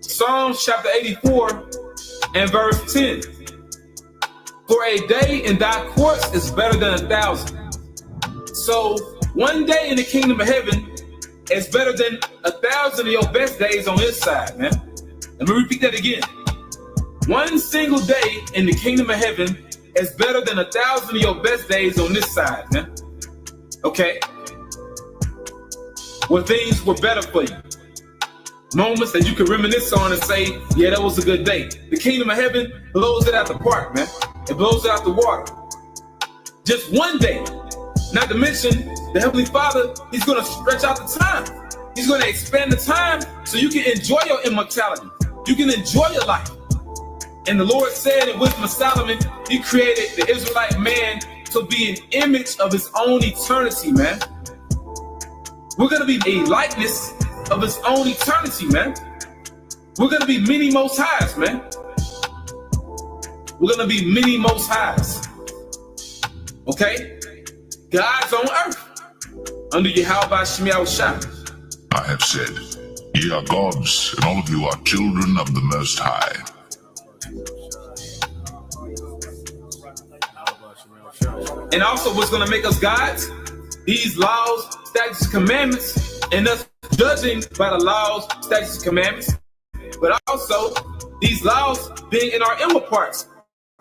Psalms chapter 84 and verse 10. For a day in thy courts is better than 1,000. So one day in the kingdom of heaven is better than 1,000 of your best days on this side, man. Let me repeat that again. One single day in the kingdom of heaven is better than 1,000 of your best days on this side, man. Okay? Where things were better for you. Moments that you can reminisce on and say, yeah, that was a good day. The kingdom of heaven blows it out the park, man. It blows it out the water. Just one day. Not to mention, the Heavenly Father, He's going to stretch out the time. He's going to expand the time so you can enjoy your immortality. You can enjoy your life. And the Lord said in Wisdom of Solomon, He created the Israelite man to be an image of his own eternity, man. We're going to be a likeness of his own eternity, man. We're going to be many most highs, man. We're going to be many most highs. Okay? God's on earth under Yahweh Shem Yahushua. I have said, ye are gods, and all of you are children of the Most High. And also what's going to make us gods? These laws, statutes, commandments, and us judging by the laws, statutes, commandments. But also these laws being in our inward parts,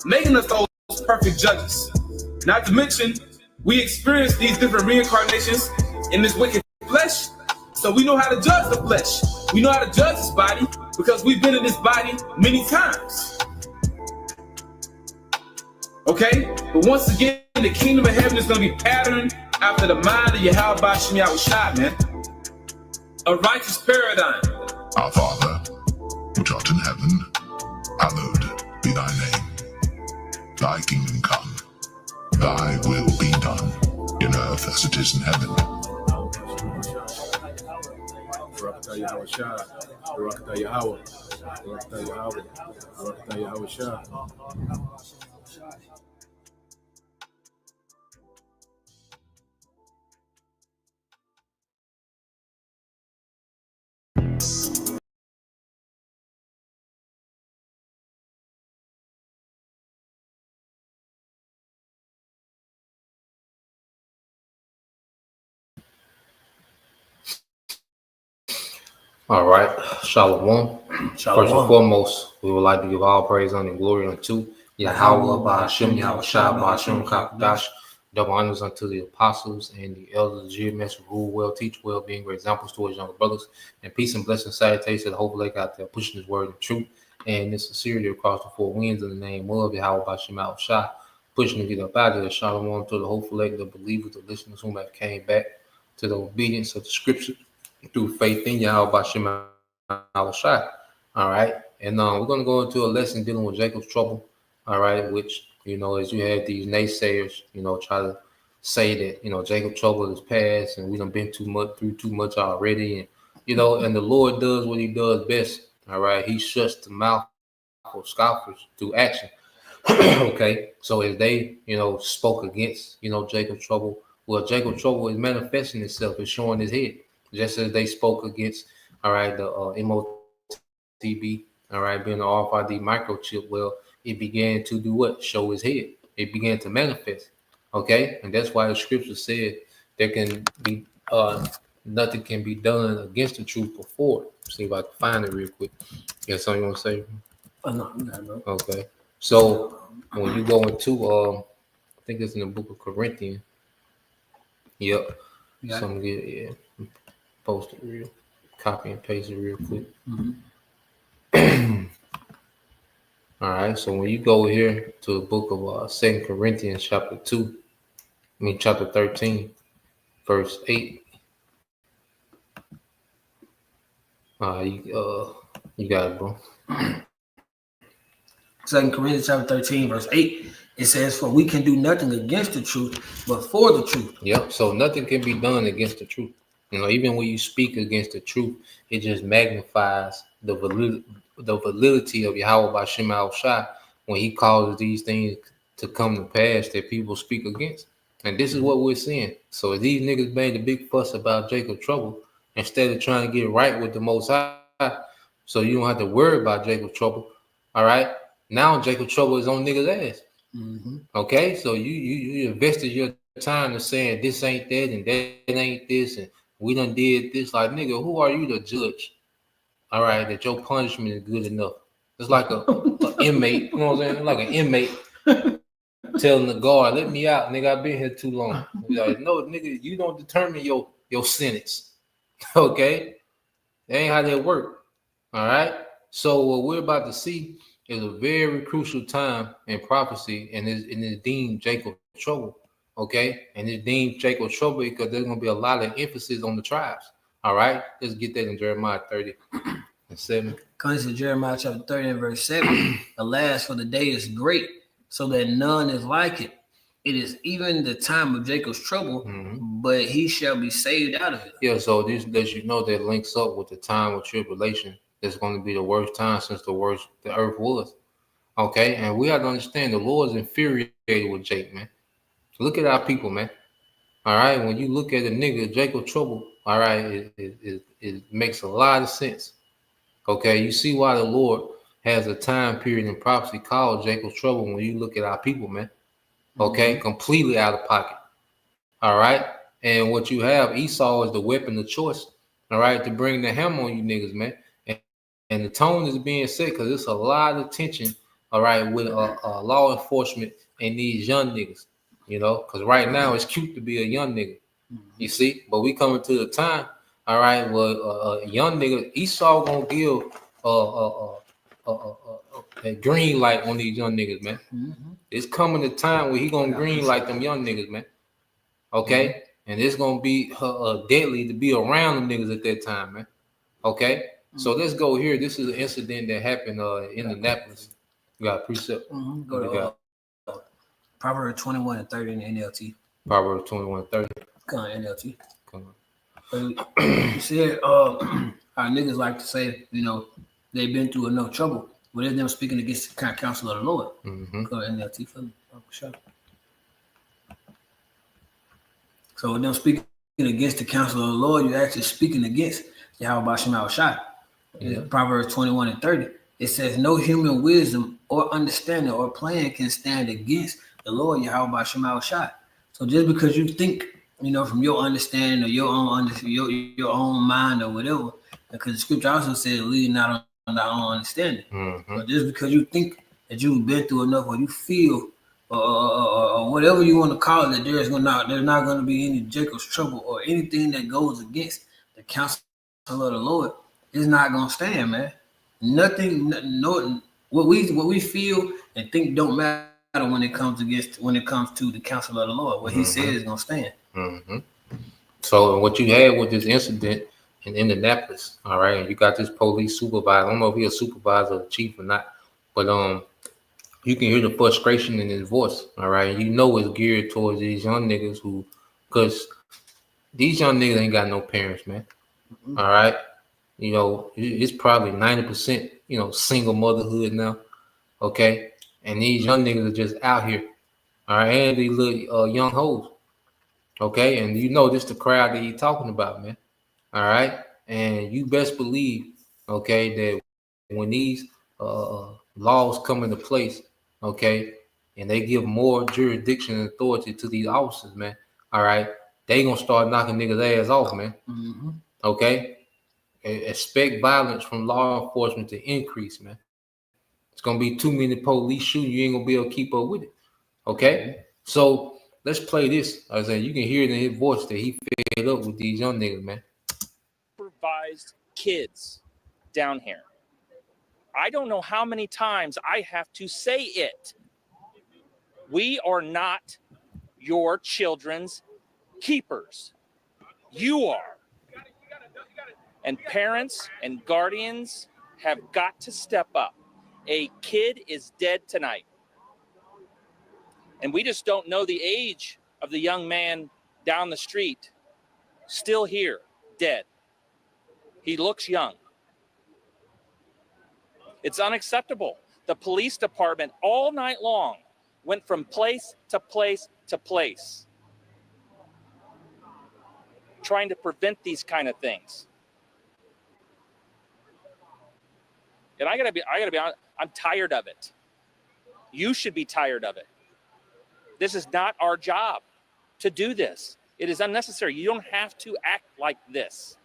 making us those perfect judges. Not to mention, we experience these different reincarnations in this wicked flesh. So we know how to judge the flesh. We know how to judge this body because we've been in this body many times. Okay? But once again, the kingdom of heaven is going to be patterned after the mind of Yahweh Shem Yahushua, man. A righteous paradigm. Our Father, which art in heaven, hallowed be thy name. Thy kingdom come. Thy will be done, in earth as it is in heaven. All right, Shalom. First and foremost, we would like to give all praise, honor, and glory unto Yahweh, Ba'ashem, Yahushua, Ba'ashem, Kakadash. Double honors unto the apostles and the elders of the GMS who rule well, teach well, being great examples towards younger brothers. And peace and blessing, salutations to the whole lake out there, pushing His word and truth and His sincerity across the four winds in the name of Yahweh, Ba'ashem, Yahushua, pushing to get up out of there. Shalom to the hopeful lake, the believers, the listeners whom have came back to the obedience of the scripture through faith in Yahweh Ba'ashem Yahushua. All right. And we're going to go into a lesson dealing with Jacob's trouble. All right. Which, as you have these naysayers, try to say that, Jacob's trouble is past and we done been through too much already. And, and the Lord does what He does best. All right. He shuts the mouth of scoffers through action. Okay. So as they, spoke against, Jacob's trouble, well, Jacob's trouble is manifesting itself, it's showing his head. Just as they spoke against, all right, the MOTB, all right, being the RFID microchip, well, it began to do what? Show his head. It began to manifest, okay? And that's why the scripture said there can be, nothing can be done against the truth before. See if I can find it real quick. You got something you want to say? No. Okay. So when you go into, I think it's in the book of Corinthians. Yep. Yeah. So I'm gonna get, yeah. Post it copy and paste it real quick. Mm-hmm. All right, so when you go here to the book of 2 Corinthians chapter 13, verse 8. You got it, bro. 2 Corinthians chapter 13, verse 8. It says, for we can do nothing against the truth, but for the truth. Yep, so nothing can be done against the truth. Even when you speak against the truth, it just magnifies the the validity of Yahweh Bashim Al-Shai when he causes these things to come to pass that people speak against. And this is what we're seeing. So these niggas made a big fuss about Jacob Trouble instead of trying to get right with the Most High, so you don't have to worry about Jacob Trouble. All right. Now Jacob Trouble is on niggas' ass. Mm-hmm. Okay. So you invested your time to saying this ain't that and that ain't this and we done did this. Like, nigga, who are you to judge? All right, that your punishment is good enough. It's like a inmate, you know what I'm saying? Like an inmate telling the guard, let me out, nigga, I've been here too long. Like, no, nigga, you don't determine your sentence. Okay? That ain't how that work. All right. So what we're about to see is a very crucial time in prophecy, and it's deemed Jacob Trouble. Okay, and it's deemed Jacob Trouble because there's gonna be a lot of emphasis on the tribes. All right, let's get that in Jeremiah 30:7. Comes to Jeremiah chapter 30 and verse 7. Alas, for the day is great, so that none is like it. It is even the time of Jacob's trouble, but he shall be saved out of it. Yeah, so this lets you know that links up with the time of tribulation. That's going to be the worst time since the earth was. Okay, and we have to understand the Lord is infuriated with Jake, man. Look at our people, man. All right, when you look at a nigga, Jacob Trouble, all right, it makes a lot of sense. Okay, you see why the Lord has a time period in prophecy called Jacob's Trouble when you look at our people, man. Okay, completely out of pocket. All right, and what you have, Esau is the weapon of choice, all right, to bring the hammer on you niggas, man. And the tone is being set because there's a lot of tension, all right, with law enforcement and these young niggas, you know, because right now it's cute to be a young nigga, you see, but we coming to the time, all right, well, a young nigga, Esau gonna give a green light on these young niggas, man. It's coming a time where he gonna green light them young niggas, man. Okay, and it's gonna be deadly to be around them niggas at that time, man. Okay, so let's go here. This is an incident that happened in Indianapolis. You got a precept. Go to Proverbs 21 and 30 in the NLT. Proverbs 21:30. Come on, NLT. Come on. You see, our niggas like to say, you know, they've been through enough trouble. But it's them speaking against the counsel of the Lord. Go to NLT for me. Sure. So with them speaking against the counsel of the Lord, you're actually speaking against Yahweh Bashim Al-Shai. Proverbs 21 and 30. It says, no human wisdom or understanding or plan can stand against the Lord Yahweh Bashim Al-Shai. So just because you think, you know, from your understanding or your own mind or whatever, because the scripture also says, lead not on our own understanding. But just because you think that you've been through enough or you feel or whatever you want to call it, that there's not going to be any Jacob's trouble or anything that goes against the counsel of the Lord, it's not going to stand, man. Nothing, no, what we feel and think don't matter when it comes to the counsel of the Lord. What he said is going to stand. So what you had with this incident in Indianapolis, all right, and you got this police supervisor. I don't know if he's a supervisor or chief or not, but you can hear the frustration in his voice, all right. And you know it's geared towards these young niggas because these young niggas ain't got no parents, man. All right, you know it's probably 90%, you know, single motherhood now, okay. And these young niggas are just out here, all right, and these little young hoes, okay. And you know this the crowd that you talking about, man. All right, and you best believe, okay, that when these laws come into place, okay, and they give more jurisdiction and authority to these officers, man, all right, they gonna start knocking niggas' ass off, man. Okay, expect violence from law enforcement to increase, man. It's gonna be too many police shooting, you ain't gonna be able to keep up with it. Okay, so let's play this. I said you can hear it in his voice that he fed up with these young niggas, man. Supervised kids down here. I don't know how many times I have to say it. We are not your children's keepers. You are. And parents and guardians have got to step up. A kid is dead tonight. And we just don't know the age of the young man down the street, still here, dead. He looks young. It's unacceptable. The police department all night long went from place to place to place, trying to prevent these kind of things. And I gotta be honest, I'm tired of it. You should be tired of it. This is not our job to do this. It is unnecessary. You don't have to act like this.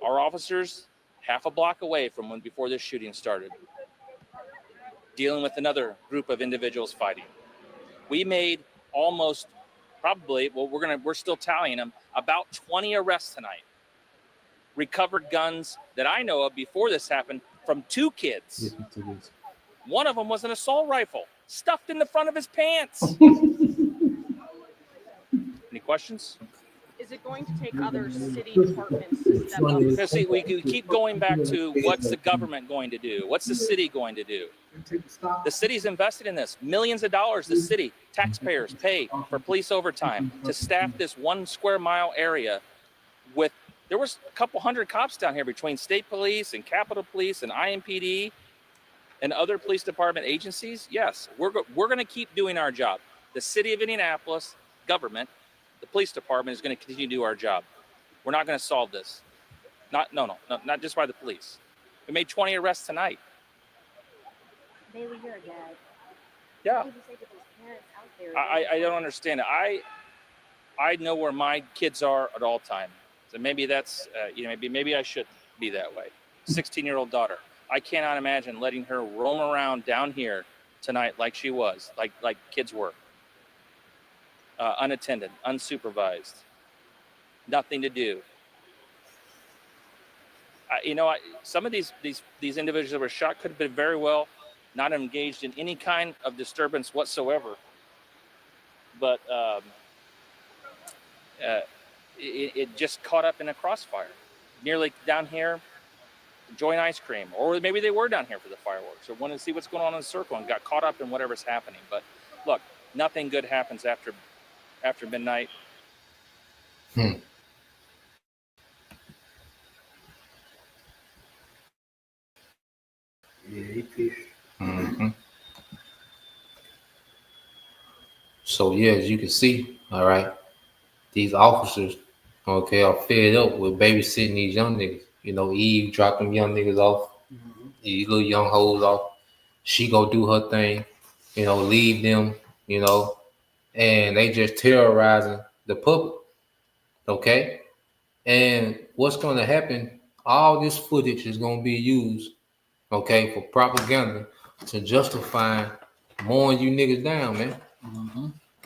Our officers, half a block away from when before this shooting started, dealing with another group of individuals fighting. We made almost, probably, well, we're still tallying them, about 20 arrests tonight. Recovered guns that I know of before this happened from 2 kids. One of them was an assault rifle stuffed in the front of his pants. Any questions? Is it going to take other city departments to step up? Because see, we keep going back to what's the government going to do? What's the city going to do? The city's invested in this. Millions of dollars the city, taxpayers pay for police overtime to staff this 1 square mile area with, there was a couple hundred cops down here between state police and Capitol Police and IMPD and other police department agencies. Yes, we're going to keep doing our job. The city of Indianapolis government, the police department is going to continue to do our job. We're not going to solve this. Not just by the police. We made 20 arrests tonight. Bailey, you're a dad. Yeah. What would you say to those parents out there? I don't understand it. I know where my kids are at all times. So maybe that's, maybe I should be that way. 16-year-old daughter. I cannot imagine letting her roam around down here tonight like she was, like kids were. Unattended, unsupervised, nothing to do. Some of these individuals that were shot could have been very well not engaged in any kind of disturbance whatsoever. But it just caught up in a crossfire. Nearly down here, enjoying ice cream, or maybe they were down here for the fireworks, or wanted to see what's going on in the circle and got caught up in whatever's happening. But look, nothing good happens after midnight. So yeah, as you can see, all right, these officers, okay, are fed up with babysitting these young niggas. Eve dropped them young niggas off, these little young hoes off. She go do her thing, leave them, and they just terrorizing the public, okay? And what's going to happen, all this footage is going to be used, okay, for propaganda to justify mowing you niggas down, man.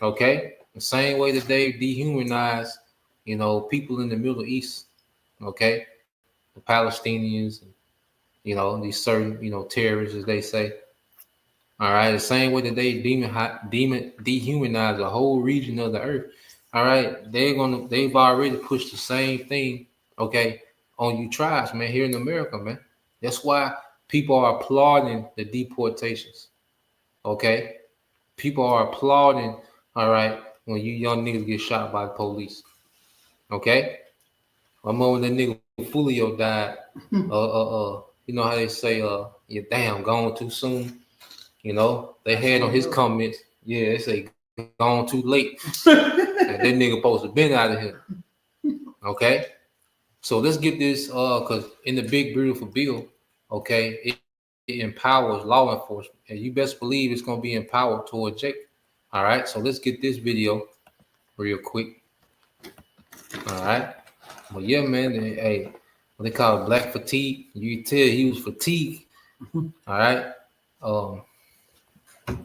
Okay? The same way that they dehumanize, people in the Middle East, okay? The Palestinians, these certain, terrorists, as they say. All right, the same way that they dehumanize the whole region of the earth. All right, they've already pushed the same thing, okay, on you tribes, man, here in America, man. That's why people are applauding the deportations. Okay, people are applauding, all right, when you young niggas get shot by the police. Okay, I remember when that nigga Fulio died. You know how they say, you're damn gone too soon. They had on his comments, yeah, they say gone too late. And that nigga supposed to been out of here. Okay, so let's get this, because in the big beautiful bill, okay, it empowers law enforcement, and you best believe it's gonna be empowered toward Jake. All right, so let's get this video real quick. All right, well, yeah, man, what they call it, black fatigue. You can tell he was fatigued. All right,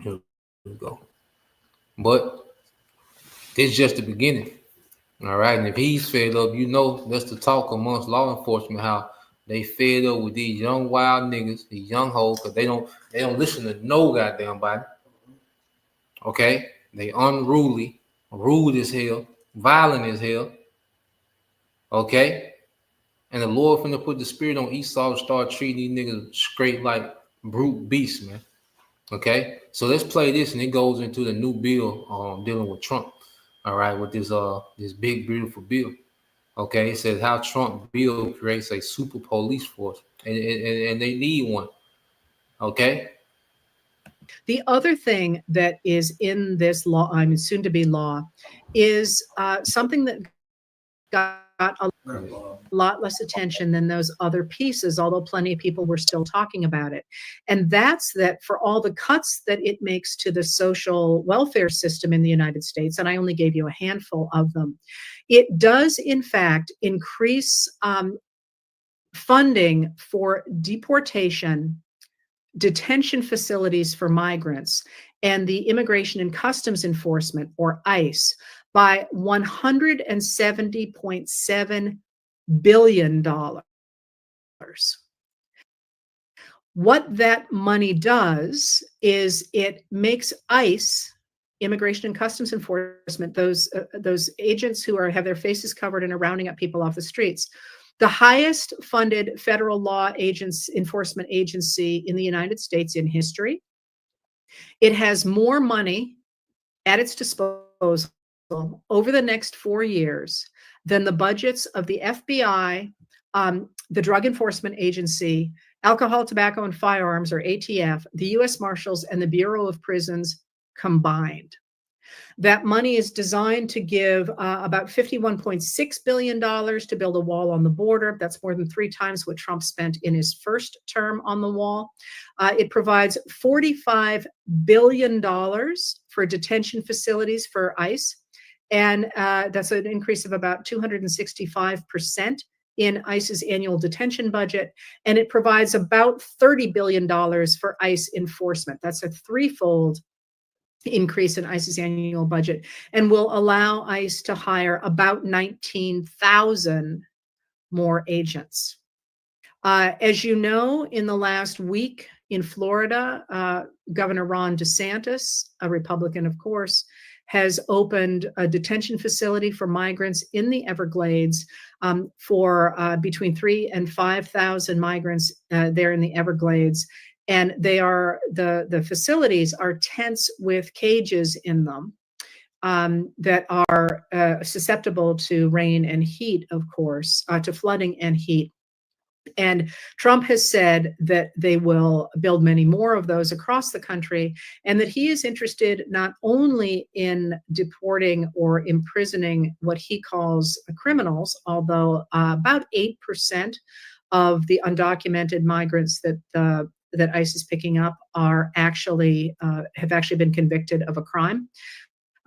here we go. But it's just the beginning. All right, and if he's fed up, that's the talk amongst law enforcement, how they fed up with these young wild niggas, these young hoes, because they don't listen to no goddamn body. Okay, they unruly, rude as hell, violent as hell. Okay, and the Lord finna put the spirit on Esau to start treating these niggas straight like brute beasts, man. Okay, so let's play this, and it goes into the new bill dealing with Trump. All right, with this big beautiful bill. Okay, it says how Trump bill creates a super police force, and they need one. Okay. The other thing that is in this law, I mean, soon to be law, is something that got a lot less attention than those other pieces, although plenty of people were still talking about it. And that's that for all the cuts that it makes to the social welfare system in the United States, and I only gave you a handful of them, it does in fact increase funding for deportation, detention facilities for migrants, and the Immigration and Customs Enforcement, or ICE, by $170.7 billion. What that money does is it makes ICE, Immigration and Customs Enforcement, those agents who have their faces covered and are rounding up people off the streets, the highest funded federal law enforcement agency in the United States in history. It has more money at its disposal over the next 4 years than the budgets of the FBI, the Drug Enforcement Agency, Alcohol, Tobacco, and Firearms, or ATF, the U.S. Marshals, and the Bureau of Prisons combined. That money is designed to give about $51.6 billion to build a wall on the border. That's more than 3 times what Trump spent in his first term on the wall. It provides $45 billion for detention facilities for ICE. And that's an increase of about 265% in ICE's annual detention budget. And it provides about $30 billion for ICE enforcement. That's a threefold increase in ICE's annual budget, and will allow ICE to hire about 19,000 more agents. As you know, in the last week in Florida, Governor Ron DeSantis, a Republican, of course, has opened a detention facility for migrants in the Everglades for between 3,000 and 5,000 migrants there in the Everglades. And they are the facilities are tents with cages in them that are susceptible to rain and heat, of course, to flooding and heat. And Trump has said that they will build many more of those across the country, and that he is interested not only in deporting or imprisoning what he calls criminals, although about 8% of the undocumented migrants that ICE is picking up are actually have actually been convicted of a crime.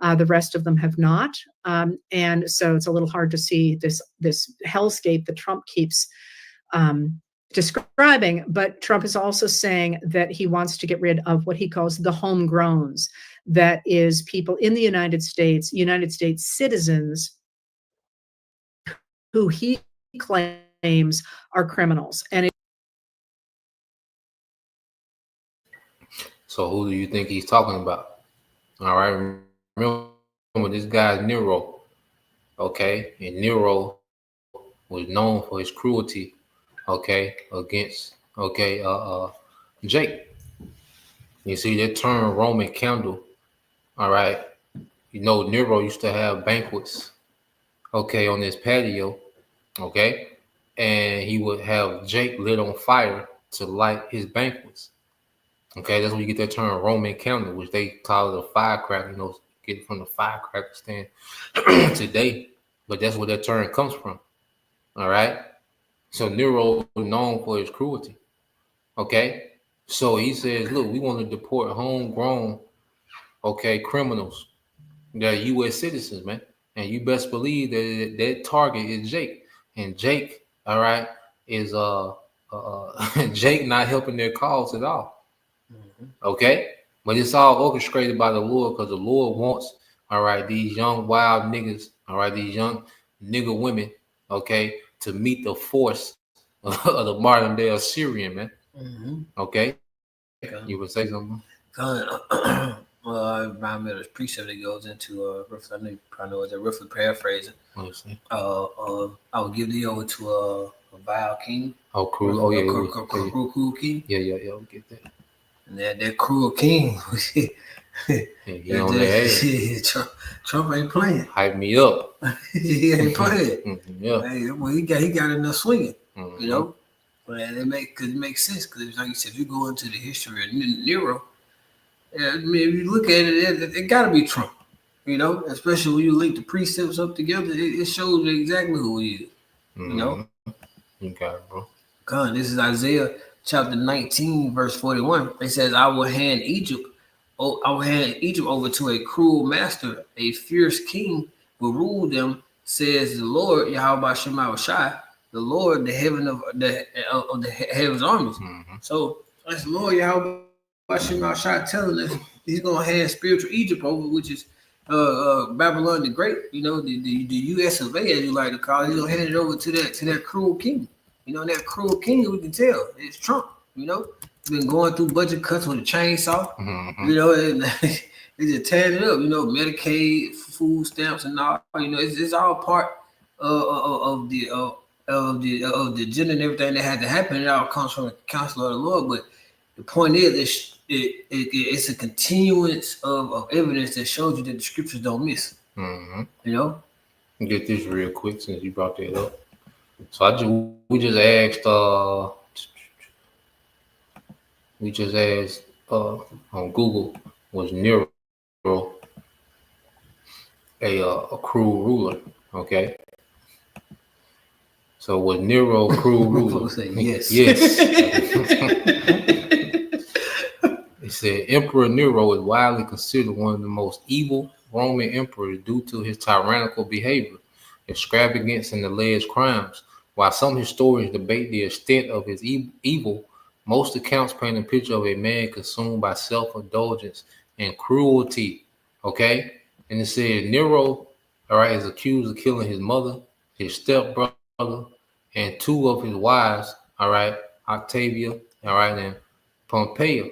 The rest of them have not, and so it's a little hard to see this hellscape that Trump keeps describing. But Trump is also saying that he wants to get rid of what he calls the homegrowns, that is, people in the United States citizens who he claims are criminals. And So who do you think he's talking about? All right, remember this guy's Nero, okay? And Nero was known for his cruelty, okay, against, Jake. You see that term Roman candle, all right? You know, Nero used to have banquets, okay, on his patio, okay? And he would have Jake lit on fire to light his banquets. Okay, that's where you get that term Roman candle, which they call it a firecracker, you know, get it from the firecracker stand today. But that's where that term comes from. All right. So Nero was known for his cruelty. Okay. So he says, look, we want to deport homegrown, okay, criminals. They're U.S. citizens, man. And you best believe that that target is Jake. And Jake, all right, is Jake not helping their cause at all. Okay, but it's all orchestrated by the Lord, because the Lord wants, all right, these young wild niggas, all right, these young nigga women, okay, to meet the force of the modern day Assyrian, man. Okay, you would say something? Well, I remind me of this precept that goes into I know you probably know it's a roughly paraphrasing. I will give thee over to a vile king. Oh, cruel. Oh, yeah. Cruel king. Yeah. We'll get that. And that cruel king And he on their ass. Trump ain't playing. Hype me up. He ain't playing. Yeah. Hey, well, he got enough swinging, Mhm. you know. But it makes sense because, like you said, if you go into the history of Nero, I mean, if you look at it, it got to be Trump, you know. Especially when you link the precepts up together, it shows you exactly who he is, you know. You got it, bro. God, this is Isaiah chapter 19, verse 41. It says, I will hand Egypt over to a cruel master, a fierce king will rule them, says the Lord, Yahweh Shema Shai, the Lord, the heaven of the heaven's armies. Mhm. So that's the Lord Yahweh Shema Shai telling us he's gonna hand spiritual Egypt over, which is Babylon the Great, you know, the US of A, as you like to call it. He's gonna hand it over to that cruel king. You know, that cruel king, we can tell it's Trump. You know, he's been going through budget cuts with a chainsaw. Mhm. You know, and they just tearing it up. You know, Medicaid, food stamps, and all. You know, it's all part of the agenda and everything that had to happen. It all comes from the counsel of the Lord. But the point is, it's a continuance of evidence that shows you that the scriptures don't miss. Mhm. You know. Get this real quick since you brought that up. So we just asked on Google, was Nero a cruel ruler? Okay. So was Nero a cruel ruler? Say yes. Yes. It said Emperor Nero is widely considered one of the most evil Roman emperors due to his tyrannical behavior, extravagance, and alleged crimes. While some historians debate the extent of his evil, most accounts paint a picture of a man consumed by self-indulgence and cruelty. Okay? And it said Nero, all right, is accused of killing his mother, his stepbrother, and two of his wives, all right, Octavia, all right, and Pompeia.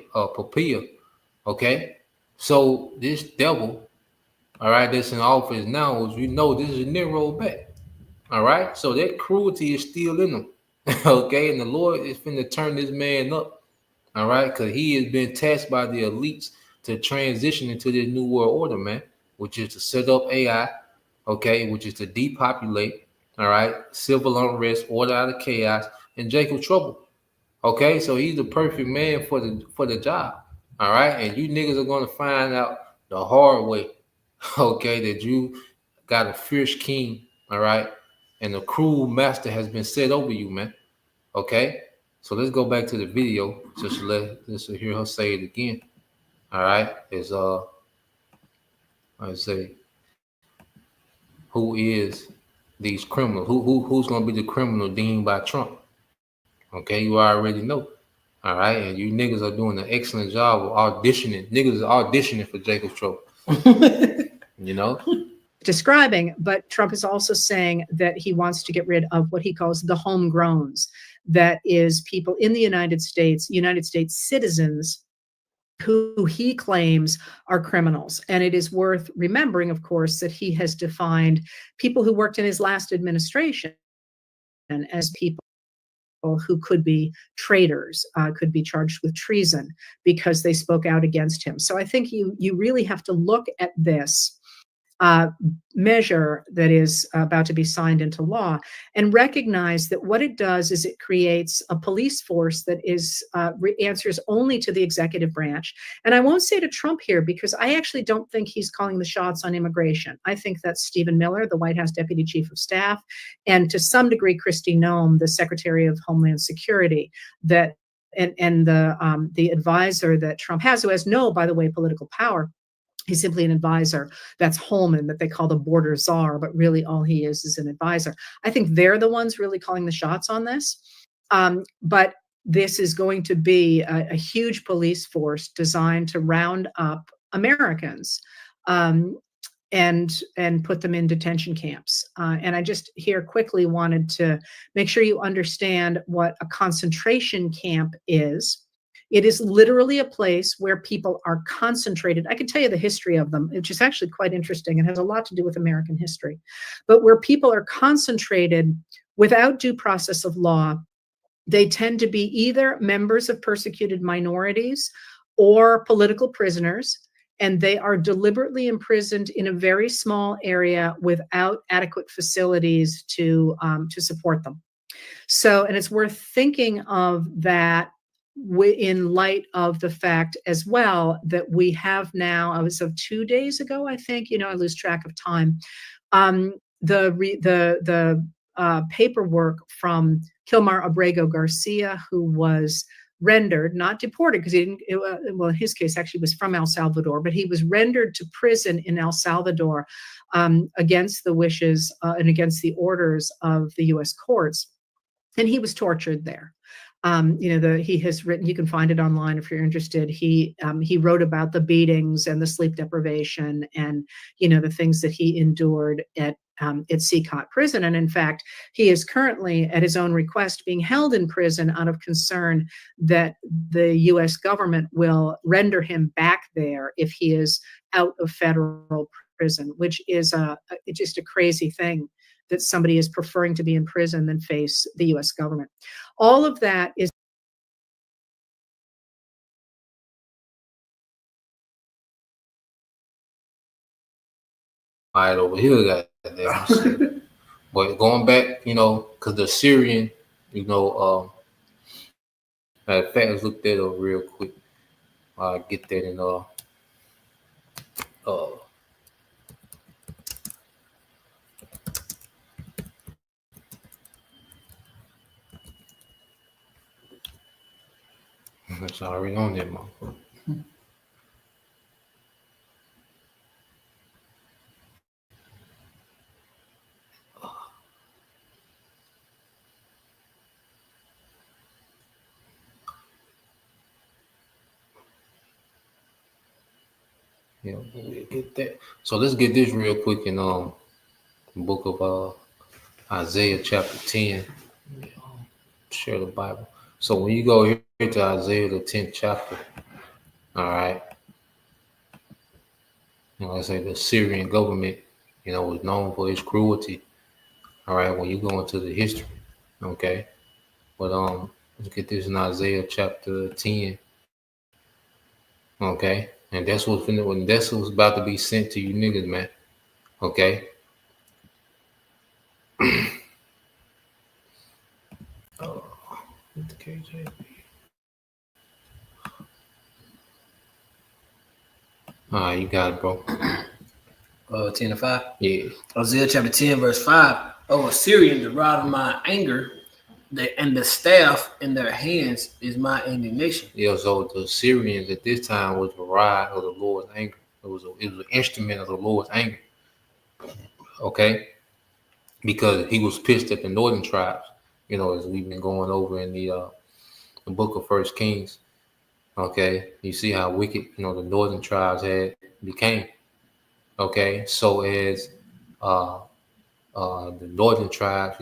Okay? So this devil, all right, that's in office now, as we know, this is Nero back. All right, so that cruelty is still in him. Okay, and the Lord is finna turn this man up. All right, because he has been tasked by the elites to transition into this new world order, man, which is to set up AI, okay, which is to depopulate, all right, civil unrest, order out of chaos, and Jacob trouble. Okay, so he's the perfect man for the job. All right, and you niggas are gonna find out the hard way. Okay, that you got a fierce king, all right, and a cruel master has been set over you, man. Okay, so let's go back to the video just to hear her say it again. All right, is I say, who is these criminals? Who's gonna be the criminal deemed by Trump? Okay, you already know. All right, and you niggas are doing an excellent job of auditioning. Niggas are auditioning for Jacob trouble. You know. Describing, but Trump is also saying that he wants to get rid of what he calls the homegrowns. That is people in the United States citizens who he claims are criminals. And it is worth remembering, of course, that he has defined people who worked in his last administration as people who could be traitors, could be charged with treason because they spoke out against him. So I think you really have to look at this measure that is about to be signed into law and recognize that what it does is it creates a police force that is answers only to the executive branch. And I won't say to Trump here because I actually don't think he's calling the shots on immigration. I think that's Stephen Miller, the White House Deputy Chief of Staff, and to some degree Kristi Noem, the Secretary of Homeland Security, that and the advisor that Trump has, who has no, by the way, political power. He's simply an advisor. That's Holman, that they call the border czar, but really all he is an advisor. I think they're the ones really calling the shots on this. But this is going to be a huge police force designed to round up Americans and put them in detention camps. And I just here quickly wanted to make sure you understand what a concentration camp is. It is literally a place where people are concentrated. I can tell you the history of them, which is actually quite interesting. It has a lot to do with American history. But where people are concentrated without due process of law, they tend to be either members of persecuted minorities or political prisoners. and they are deliberately imprisoned in a very small area without adequate facilities to support them. So, and it's worth thinking of that in light of the fact as well that we have now, I was of 2 days ago, I think, I lose track of time. The paperwork from Kilmar Abrego Garcia, who was rendered, not deported, because he didn't, well, in his case, actually was from El Salvador, but he was rendered to prison in El Salvador against the wishes and against the orders of the U.S. courts. And he was tortured there. He has written, you can find it online if you're interested. He wrote about the beatings and the sleep deprivation and, the things that he endured at CCOT prison. And in fact, he is currently, at his own request, being held in prison out of concern that the U.S. government will render him back there if he is out of federal prison, which is just a crazy thing, that somebody is preferring to be in prison than face the U.S. government. All of that is right over here, goddamn. But going back, because the Syrian, matter of fact, let's look that up real quick. Get that in it's already on there, motherfucker. Yeah, we'll get that. So let's get this real quick in the book of Isaiah chapter 10. Share the Bible. So when you go here to Isaiah the 10th chapter, all right, let's say the Syrian government, was known for its cruelty. All right, when you go into the history, okay. But let's get this in Isaiah chapter 10. Okay. And that's what's about to be sent to you niggas, man. Okay. The KJV. All right, you got it, bro. 10:5. Yeah. Isaiah chapter 10, verse 5. Oh, Assyrian, the rod of my anger, and the staff in their hands is my indignation. Yeah, so the Syrians at this time was the rod of the Lord's anger. It was an instrument of the Lord's anger. Okay? Because he was pissed at the northern tribes, as we've been going over in the book of 1 Kings. Okay? You see how wicked, the northern tribes had became. Okay? So as the northern tribes,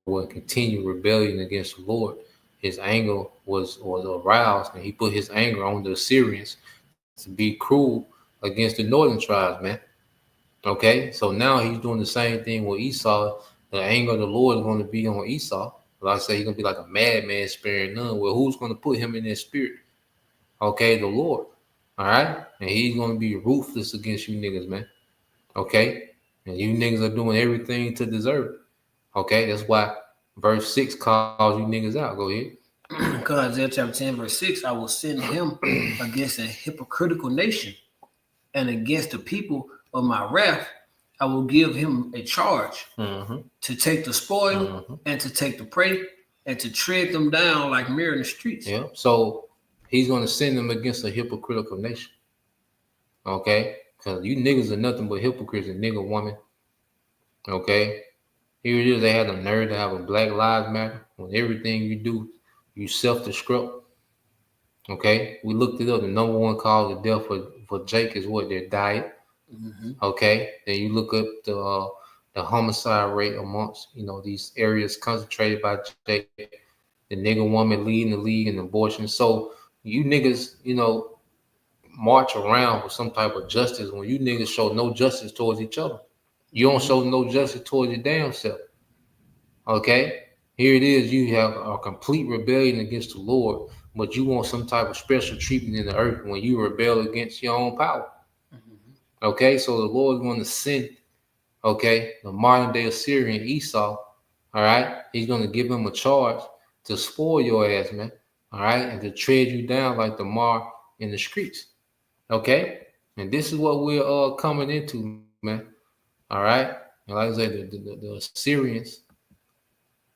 will continue rebellion against the Lord, his anger was aroused, and he put his anger on the Assyrians to be cruel against the northern tribes, man. Okay, so now he's doing the same thing with Esau. The anger of the Lord is going to be on Esau. Like I say, he's going to be like a madman sparing none. Well, who's going to put him in that spirit? Okay, the Lord. All right, and he's going to be ruthless against you niggas, man. Okay, and you niggas are doing everything to deserve it. Okay, that's why verse 6 calls you niggas out. Go ahead. Because Isaiah chapter 10, verse 6, I will send him against a hypocritical nation, and against the people of my wrath, I will give him a charge to take the spoil and to take the prey and to tread them down like mirror in the streets. Yeah, so he's going to send them against a hypocritical nation. Okay, because you niggas are nothing but hypocrites and nigga woman. Okay. Here it is, they had the nerve to have a Black Lives Matter when everything you do, you self-destruct. Okay, we looked it up. The number one cause of death for Jake is what? Their diet. Okay, then you look up the homicide rate amongst these areas concentrated by Jake. The nigga woman leading the league in abortion. So you niggas, march around with some type of justice when you niggas show no justice towards each other. You don't show no justice towards your damn self. Okay? Here it is. You have a complete rebellion against the Lord, but you want some type of special treatment in the earth when you rebel against your own power. Okay, so the Lord is going to send, okay, the modern day Assyrian Esau. All right, he's going to give him a charge to spoil your ass, man. All right, and to tread you down like the mar in the streets. Okay, and this is what we're coming into, man. All right, and like I said, the Assyrians.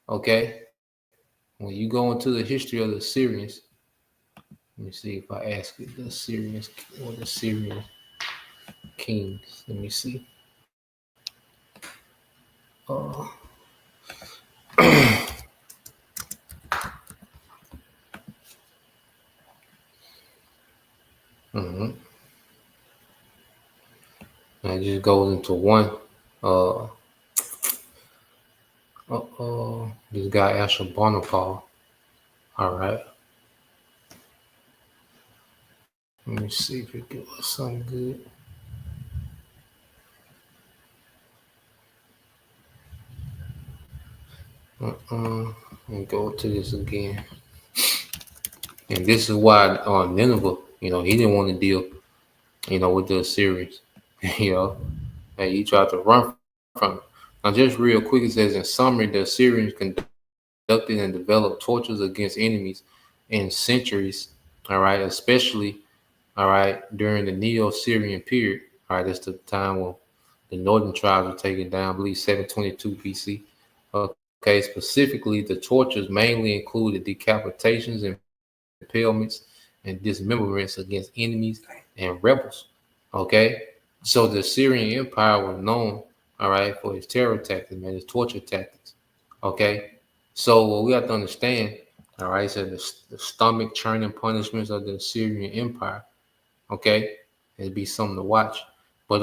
Okay, when you go into the history of the Assyrians, let me see if I ask it, the Assyrians or the Syrian kings. Let me see. Mhm. And it just goes into one. This guy Ashurbanipal. All right. Let me see if it gives us something good. Let me go to this again. And this is why Nineveh, he didn't want to deal, with the Assyrians. And he tried to run from it. Now, just real quick, it says in summary, the Assyrians conducted and developed tortures against enemies in centuries, all right, especially, all right, during the Neo-Syrian period. All right, that's the time when the northern tribes were taken down, I believe 722 BC. Okay, specifically, the tortures mainly included decapitations and impalements and dismemberments against enemies and rebels. Okay, so the Syrian Empire was known, all right, for its terror tactics, man, its torture tactics. Okay, so what we have to understand, all right, so the stomach churning punishments of the Syrian Empire. Okay, it'd be something to watch. But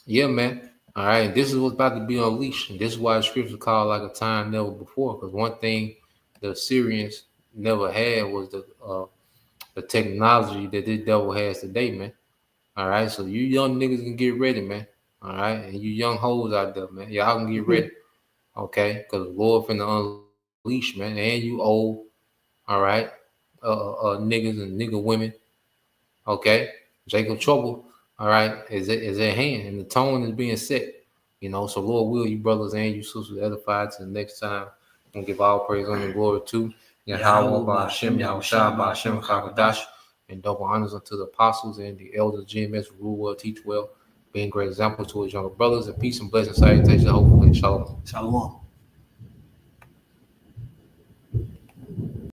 yeah, man. All right, this is what's about to be unleashed. And this is why the scripture called like a time never before. Because one thing the Assyrians never had was the technology that this devil has today, man. All right, so you young niggas can get ready, man. All right, and you young hoes out there, man, y'all can get ready. Okay, because the Lord finna unleash, man. And you old, all right, niggas and nigga women. Okay, Jacob trouble. All right, is at hand, and the tone is being set. So Lord will you brothers and you sisters edify to the next time. And give all praise and glory to Yahweh, Ba'ashem, Yahushua, Ba'ashem, Chakadash, and double honors unto the apostles and the elders, GMS, rule well, teach well, being great example to his younger brothers, and peace and blessings, salutation, hopefully, shalom. Shalom.